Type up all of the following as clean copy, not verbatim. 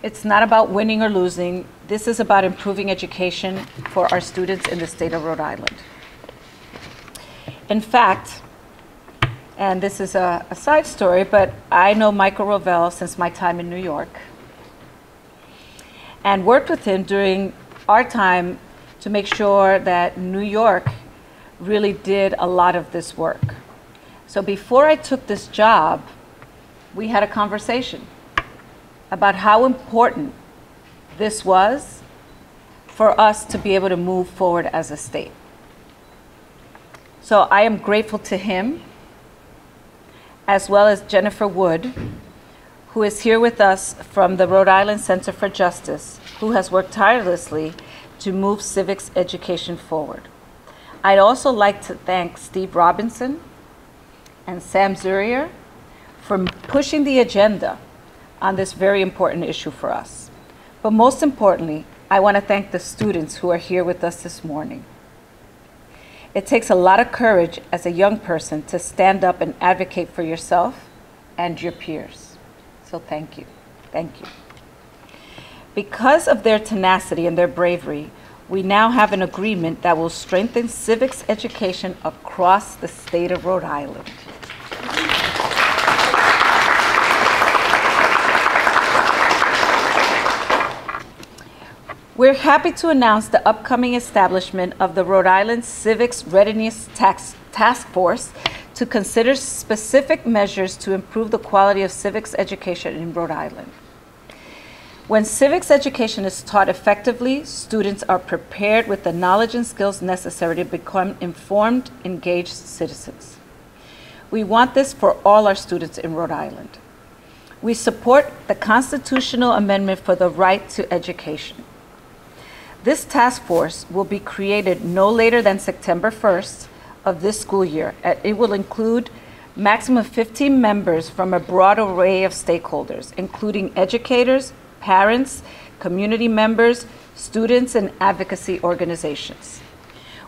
It's not about winning or losing. This is about improving education for our students in the state of Rhode Island. In fact, and this is a side story, but I know Michael Revell since my time in New York and worked with him during our time to make sure that New York really did a lot of this work. So before I took this job, we had a conversation about how important this was for us to be able to move forward as a state. So I am grateful to him, as well as Jennifer Wood, who is here with us from the Rhode Island Center for Justice, who has worked tirelessly to move civics education forward. I'd also like to thank Steve Robinson and Sam Zurier for pushing the agenda on this very important issue for us. But most importantly, I want to thank the students who are here with us this morning. It takes a lot of courage as a young person to stand up and advocate for yourself and your peers. So thank you. Thank you. Because of their tenacity and their bravery, we now have an agreement that will strengthen civics education across the state of Rhode Island. We're happy to announce the upcoming establishment of the Rhode Island Civics Readiness Task Force to consider specific measures to improve the quality of civics education in Rhode Island. When civics education is taught effectively, students are prepared with the knowledge and skills necessary to become informed, engaged citizens. We want this for all our students in Rhode Island. We support the constitutional amendment for the right to education. This task force will be created no later than September 1st of this school year. It will include maximum 15 members from a broad array of stakeholders, including educators, parents, community members, students, and advocacy organizations.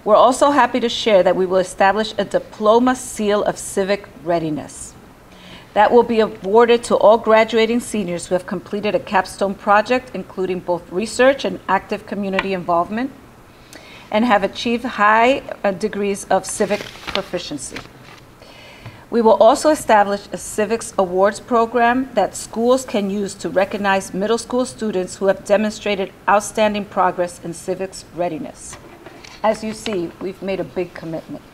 We're also happy to share that we will establish a diploma seal of civic readiness that will be awarded to all graduating seniors who have completed a capstone project, including both research and active community involvement, and have achieved high degrees of civic proficiency. We will also establish a civics awards program that schools can use to recognize middle school students who have demonstrated outstanding progress in civics readiness. As you see, we've made a big commitment.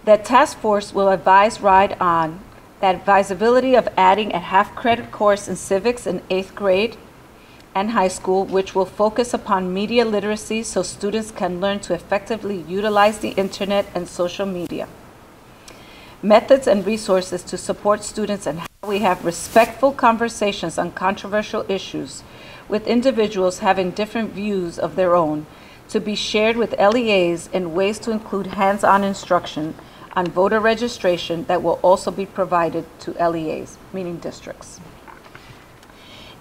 The task force will advise Rhode on the advisability of adding a half-credit course in civics in 8th grade and high school, which will focus upon media literacy so students can learn to effectively utilize the internet and social media. Methods and resources to support students and how we have respectful conversations on controversial issues with individuals having different views of their own to be shared with LEAs in ways to include hands-on instruction on voter registration that will also be provided to LEAs, meaning districts.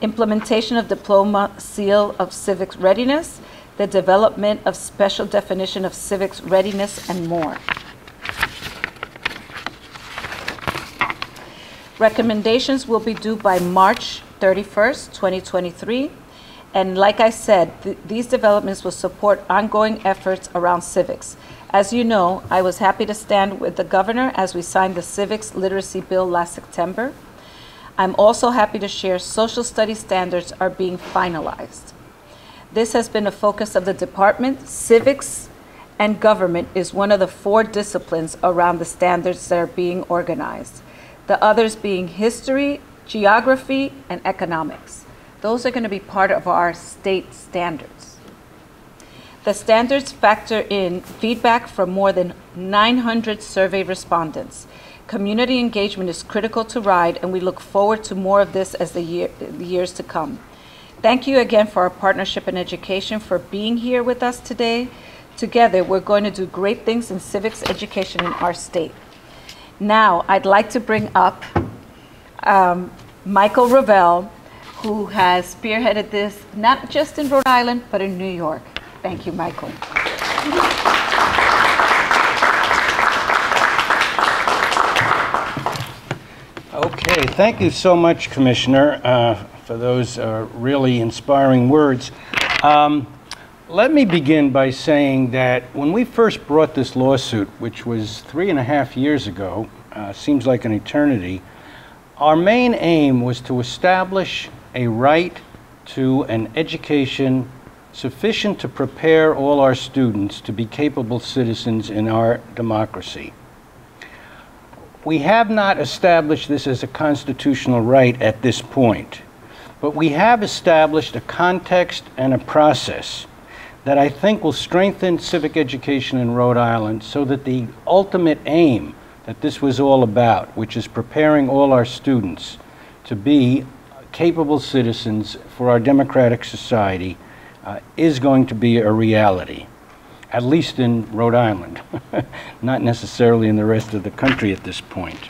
Implementation of diploma seal of civics readiness, the development of special definition of civics readiness, and more. Recommendations will be due by March 31st, 2023. And like I said, these developments will support ongoing efforts around civics. As you know, I was happy to stand with the governor as we signed the civics literacy bill last September. I'm also happy to share social studies standards are being finalized. This has been a focus of the department. Civics and government is one of the 4 disciplines around the standards that are being organized. The others being history, geography, and economics. Those are going to be part of our state standards. The standards factor in feedback from more than 900 survey respondents. Community engagement is critical to Rhode, and we look forward to more of this as the years to come. Thank you again for our partnership in education, for being here with us today. Together, we're going to do great things in civics education in our state. Now, I'd like to bring up Michael Revell, who has spearheaded this, not just in Rhode Island, but in New York. Thank you, Michael. Okay, thank you so much, Commissioner, for those really inspiring words. Let me begin by saying that when we first brought this lawsuit, which was 3.5 years ago, seems like an eternity, our main aim was to establish a right to an education sufficient to prepare all our students to be capable citizens in our democracy. We have not established this as a constitutional right at this point, but we have established a context and a process that I think will strengthen civic education in Rhode Island so that the ultimate aim that this was all about, which is preparing all our students to be capable citizens for our democratic society, is going to be a reality, at least in Rhode Island, not necessarily in the rest of the country at this point.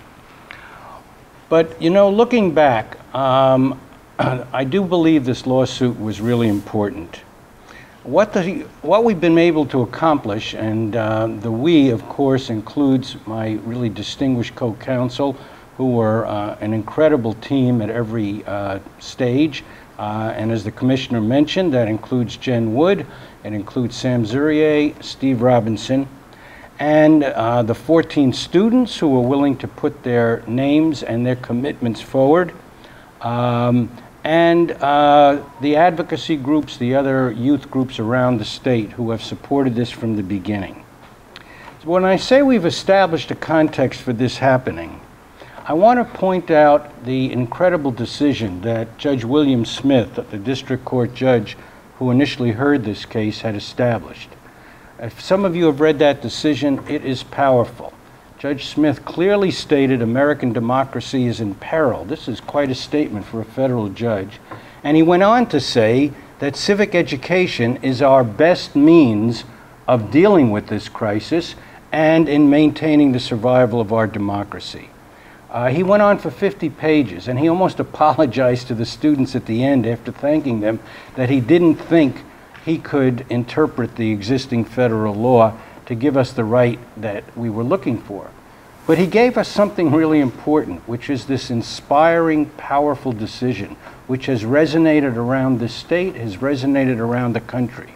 But, you know, looking back, I do believe this lawsuit was really important. What we've been able to accomplish, and the we, of course, includes my really distinguished co-counsel, who were an incredible team at every stage. And as the commissioner mentioned, that includes Jen Wood, it includes Sam Zurier, Steve Robinson, and the 14 students who were willing to put their names and their commitments forward, and the advocacy groups, the other youth groups around the state who have supported this from the beginning. So when I say we've established a context for this happening, I want to point out the incredible decision that Judge William Smith, the district court judge who initially heard this case, had established. If some of you have read that decision, it is powerful. Judge Smith clearly stated American democracy is in peril. This is quite a statement for a federal judge. And he went on to say that civic education is our best means of dealing with this crisis and in maintaining the survival of our democracy. He went on for 50 pages, and he almost apologized to the students at the end after thanking them that he didn't think he could interpret the existing federal law to give us the right that we were looking for. But he gave us something really important, which is this inspiring, powerful decision, which has resonated around the state, has resonated around the country.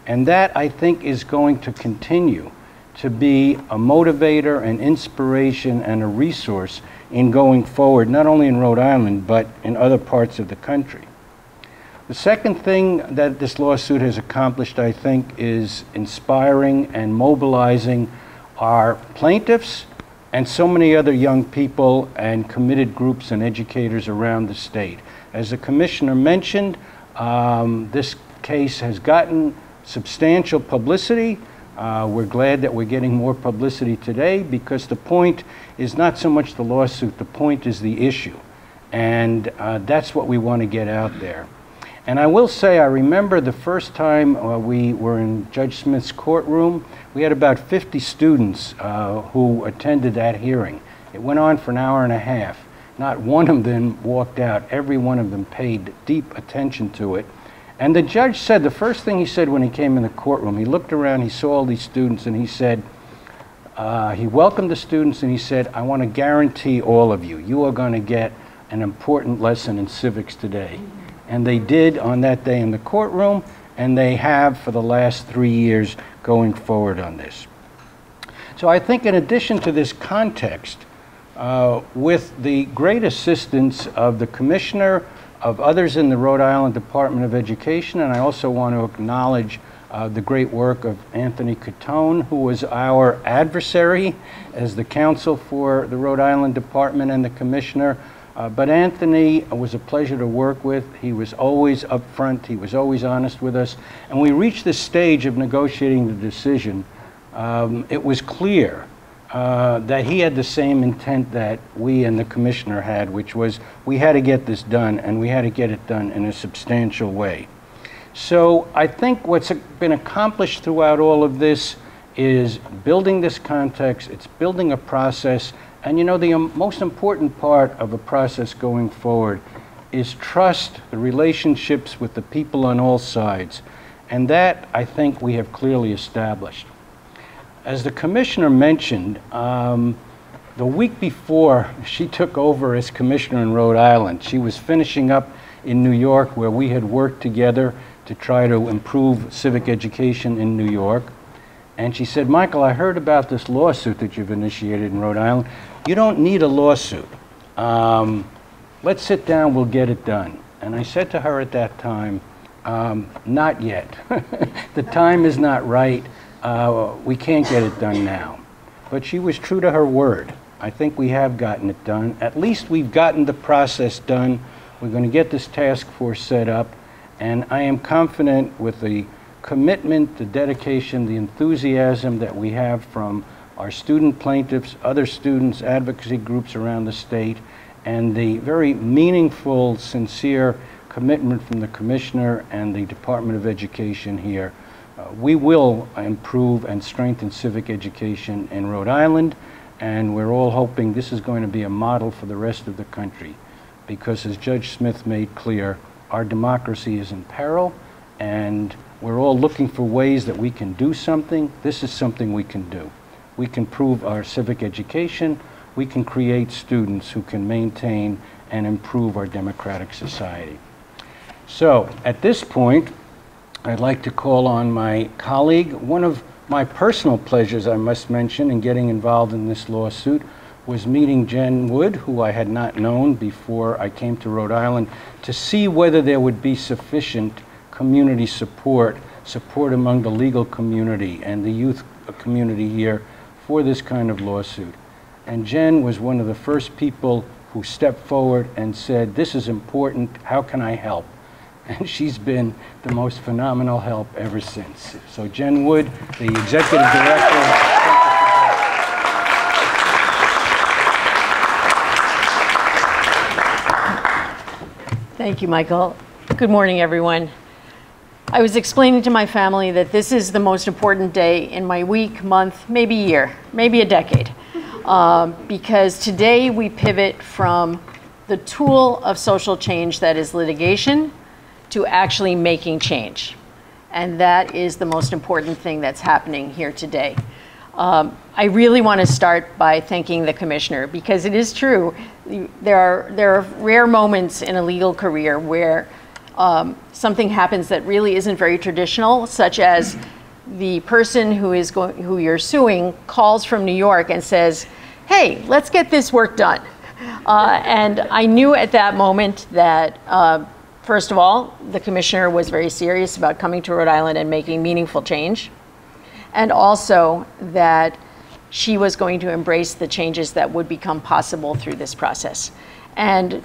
And that, I think, is going to continue to be a motivator, an inspiration, and a resource in going forward, not only in Rhode Island, but in other parts of the country. The second thing that this lawsuit has accomplished, I think, is inspiring and mobilizing our plaintiffs and so many other young people and committed groups and educators around the state. As the commissioner mentioned, this case has gotten substantial publicity. We're glad that we're getting more publicity today because the point is not so much the lawsuit, the point is the issue. And that's what we want to get out there. And I will say, I remember the first time we were in Judge Smith's courtroom, we had about 50 students who attended that hearing. It went on for an hour and a half. Not one of them walked out. Every one of them paid deep attention to it. And the judge said, the first thing he said when he came in the courtroom, he looked around, he saw all these students, and he said, he welcomed the students, and he said, I want to guarantee all of you, you are going to get an important lesson in civics today. And they did on that day in the courtroom, and they have for the last 3 years going forward on this. So I think in addition to this context, with the great assistance of the commissioner, of others in the Rhode Island Department of Education, and I also want to acknowledge the great work of Anthony Catone, who was our adversary as the counsel for the Rhode Island Department and the commissioner. But Anthony was a pleasure to work with. He was always upfront. He was always honest with us. And we reached this stage of negotiating the decision. It was clear that he had the same intent that we and the commissioner had, which was we had to get this done, and we had to get it done in a substantial way. So I think what's been accomplished throughout all of this is building this context, it's building a process, and you know, the most important part of a process going forward is trust, the relationships with the people on all sides, and that I think we have clearly established. As the commissioner mentioned, the week before she took over as commissioner in Rhode Island, she was finishing up in New York, where we had worked together to try to improve civic education in New York. And she said, Michael, I heard about this lawsuit that you've initiated in Rhode Island. You don't need a lawsuit. Let's sit down, we'll get it done. And I said to her at that time, not yet. The time is not right. We can't get it done now. But she was true to her word. I think we have gotten it done. At least we've gotten the process done. We're going to get this task force set up. And I am confident with the commitment, the dedication, the enthusiasm that we have from our student plaintiffs, other students, advocacy groups around the state, and the very meaningful, sincere commitment from the Commissioner and the Department of Education here. We will improve and strengthen civic education in Rhode Island, and we're all hoping this is going to be a model for the rest of the country, because as Judge Smith made clear, our democracy is in peril, and we're all looking for ways that we can do something. This is something we can do. We can prove our civic education. We can create students who can maintain and improve our democratic society. So at this point, I'd like to call on my colleague. One of my personal pleasures, I must mention, in getting involved in this lawsuit was meeting Jen Wood, who I had not known before I came to Rhode Island, to see whether there would be sufficient community support among the legal community and the youth community here for this kind of lawsuit. And Jen was one of the first people who stepped forward and said, this is important, how can I help? And she's been the most phenomenal help ever since. So Jen Wood, the Executive Director. Thank you, Michael. Good morning, everyone. I was explaining to my family that this is the most important day in my week, month, maybe year, maybe a decade. Because today we pivot from the tool of social change that is litigation to actually making change. And that is the most important thing that's happening here today. I really want to start by thanking the Commissioner, because it is true, there are rare moments in a legal career where something happens that really isn't very traditional, such as the person who you're suing calls from New York and says, hey, let's get this work done. And I knew at that moment that, first of all, the Commissioner was very serious about coming to Rhode Island and making meaningful change, and also that she was going to embrace the changes that would become possible through this process. And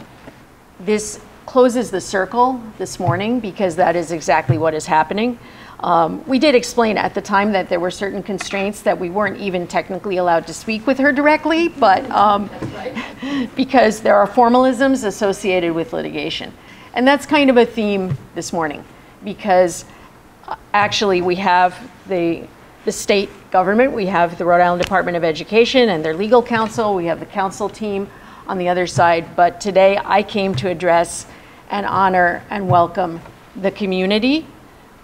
this closes the circle this morning, because that is exactly what is happening. We did explain at the time that there were certain constraints that we weren't even technically allowed to speak with her directly, but because there are formalisms associated with litigation. And that's kind of a theme this morning, because actually we have the state government, we have the Rhode Island Department of Education and their legal counsel, we have the counsel team on the other side, but today I came to address and honor and welcome the community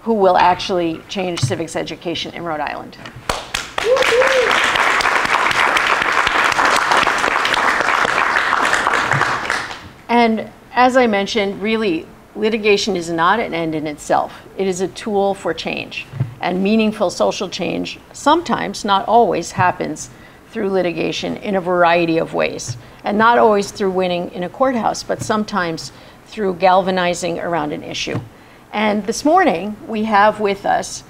who will actually change civics education in Rhode Island. And as I mentioned, really, litigation is not an end in itself. It is a tool for change. And meaningful social change sometimes, not always, happens through litigation in a variety of ways. And not always through winning in a courthouse, but sometimes through galvanizing around an issue. And this morning, we have with us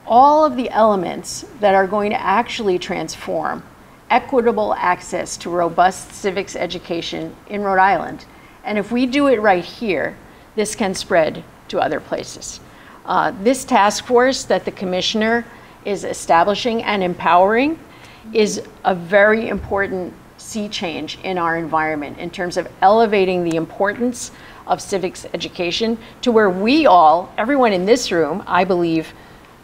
all of the elements that are going to actually transform equitable access to robust civics education in Rhode Island. And if we do it right here, this can spread to other places. This task force that the Commissioner is establishing and empowering is a very important sea change in our environment in terms of elevating the importance of civics education to where we all, everyone in this room, I believe,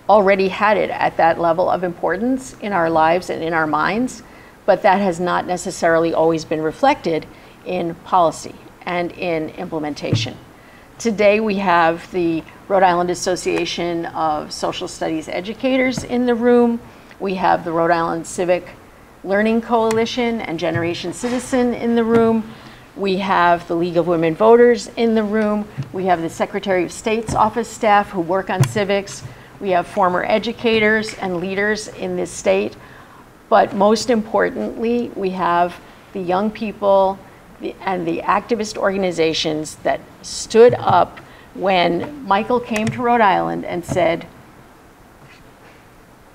already had it at that level of importance in our lives and in our minds, but that has not necessarily always been reflected in policy and in implementation. Today we have the Rhode Island Association of Social Studies Educators in the room. We have the Rhode Island Civic Learning Coalition and Generation Citizen in the room. We have the League of Women Voters in the room. We have the Secretary of State's office staff who work on civics. We have former educators and leaders in this state. But most importantly, we have the young people and the activist organizations that stood up when Michael came to Rhode Island and said,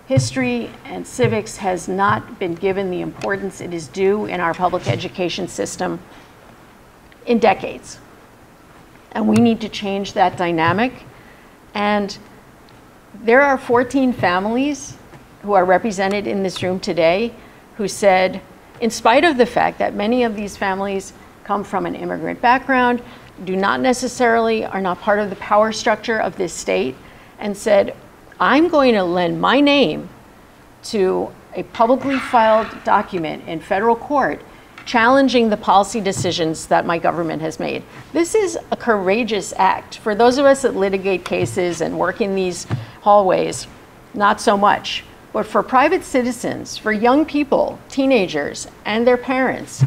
history and civics has not been given the importance it is due in our public education system in decades. And we need to change that dynamic. And there are 14 families who are represented in this room today who said, in spite of the fact that many of these families come from an immigrant background, are not part of the power structure of this state, and said, I'm going to lend my name to a publicly filed document in federal court challenging the policy decisions that my government has made. This is a courageous act. For those of us that litigate cases and work in these hallways, not so much. But for private citizens, for young people, teenagers, and their parents,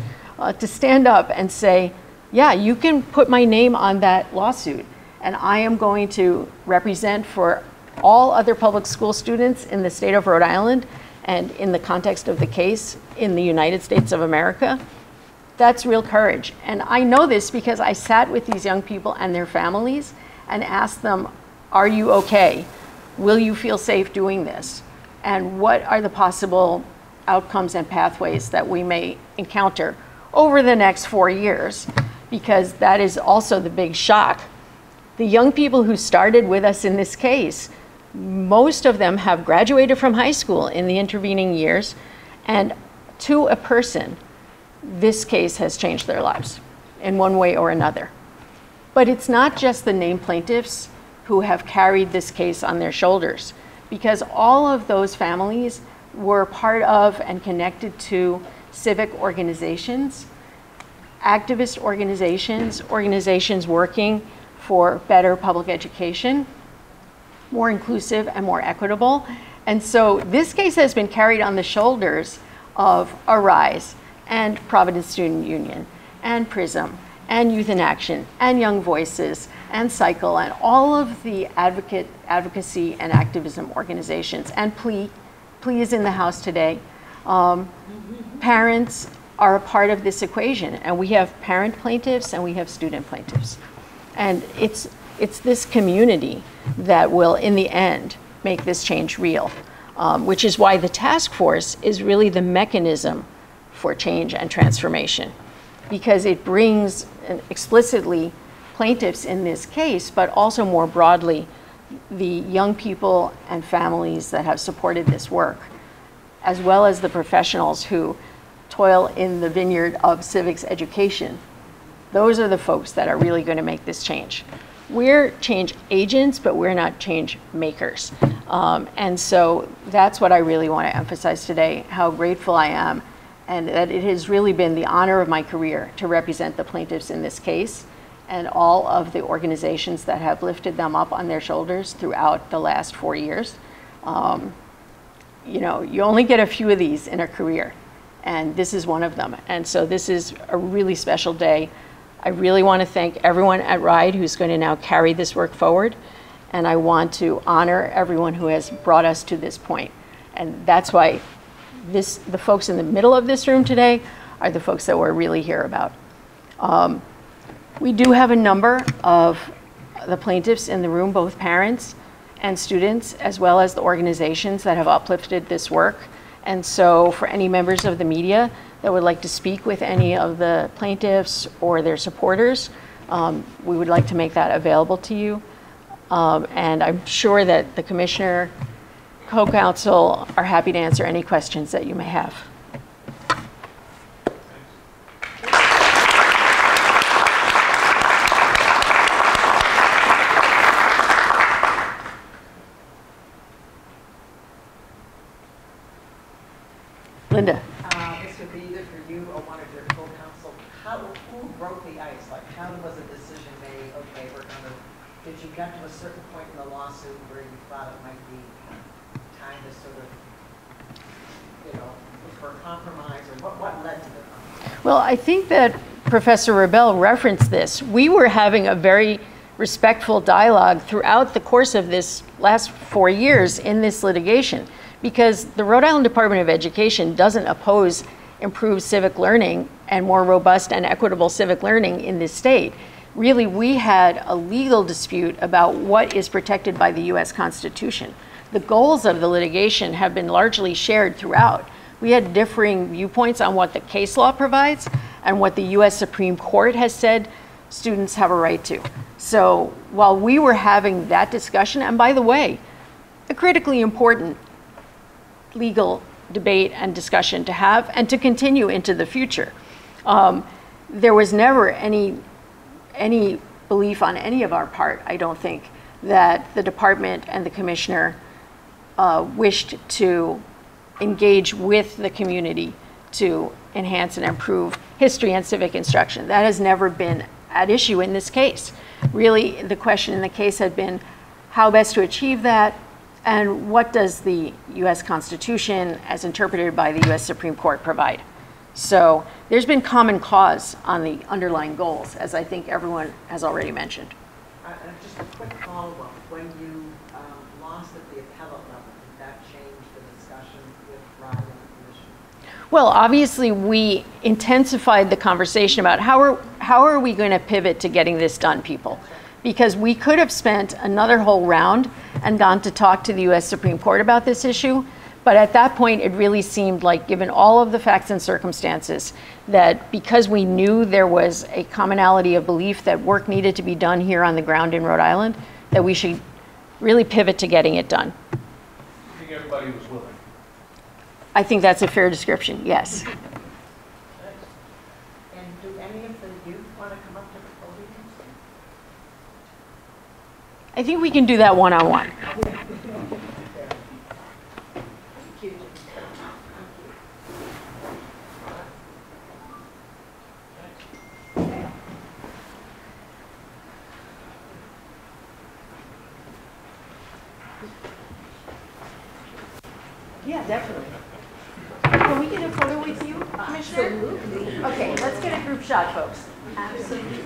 to stand up and say, yeah, you can put my name on that lawsuit, and I am going to represent for all other public school students in the state of Rhode Island and in the context of the case in the United States of America. That's real courage. And I know this because I sat with these young people and their families and asked them, are you okay? Will you feel safe doing this? And what are the possible outcomes and pathways that we may encounter over the next 4 years? Because that is also the big shock. The young people who started with us in this case, most of them have graduated from high school in the intervening years, and to a person, this case has changed their lives in one way or another. But it's not just the named plaintiffs who have carried this case on their shoulders, because all of those families were part of and connected to civic organizations, activist organizations, organizations working for better public education, more inclusive and more equitable. And so this case has been carried on the shoulders of Arise and Providence Student Union and PRISM and Youth in Action and Young Voices and Cycle and all of the advocacy and activism organizations. And Plea is in the House today. Parents are a part of this equation, and we have parent plaintiffs and we have student plaintiffs. And it's this community that will, in the end, make this change real, which is why the task force is really the mechanism for change and transformation, because it brings explicitly plaintiffs in this case, but also more broadly, the young people and families that have supported this work, as well as the professionals who toil in the vineyard of civics education. Those are the folks that are really going to make this change. We're change agents, but we're not change makers. And so that's what I really want to emphasize today, how grateful I am, and that it has really been the honor of my career to represent the plaintiffs in this case and all of the organizations that have lifted them up on their shoulders throughout the last 4 years. You know, you only get a few of these in a career, and this is one of them. And so this is a really special day. I really want to thank everyone at Rhode who's going to now carry this work forward, and I want to honor everyone who has brought us to this point. And that's why the folks in the middle of this room today are the folks that we're really here about. We do have a number of the plaintiffs in the room, both parents and students, as well as the organizations that have uplifted this work. And so for any members of the media that would like to speak with any of the plaintiffs or their supporters, we would like to make that available to you. And I'm sure that the commissioner, co-counsel are happy to answer any questions that you may have. Linda. This would be either for you or one of your co-counsel. Who broke the ice? Like, how was a decision made? Okay, did you get to a certain point in the lawsuit where you thought it might be time to sort of, you know, look for a compromise, or what led to the compromise? Well, I think that Professor Revell referenced this. We were having a very respectful dialogue throughout the course of this last 4 years in this litigation, because the Rhode Island Department of Education doesn't oppose improved civic learning and more robust and equitable civic learning in this state. Really, we had a legal dispute about what is protected by the US Constitution. The goals of the litigation have been largely shared throughout. We had differing viewpoints on what the case law provides and what the US Supreme Court has said students have a right to. So while we were having that discussion, and by the way, a critically important legal debate and discussion to have and to continue into the future, there was never any belief on any of our part, I don't think, that the department and the commissioner wished to engage with the community to enhance and improve history and civic instruction. That has never been at issue in this case. Really, the question in the case had been how best to achieve that, and what does the US Constitution, as interpreted by the US Supreme Court, provide? So there's been common cause on the underlying goals, as I think everyone has already mentioned. Just a quick follow-up. When you lost at the appellate level, did that change the discussion with Rhode and the commission? Well, obviously, we intensified the conversation about how are we going to pivot to getting this done, people? Because we could have spent another whole round and gone to talk to the US Supreme Court about this issue. But at that point, it really seemed like, given all of the facts and circumstances, that because we knew there was a commonality of belief that work needed to be done here on the ground in Rhode Island, that we should really pivot to getting it done. I think everybody was willing. I think that's a fair description, yes. And do any of the youth want to come up to the podium? I think we can do that one-on-one. Yeah, definitely. Can we get a photo with you, Commissioner? Absolutely. Okay, let's get a group shot, folks. Absolutely.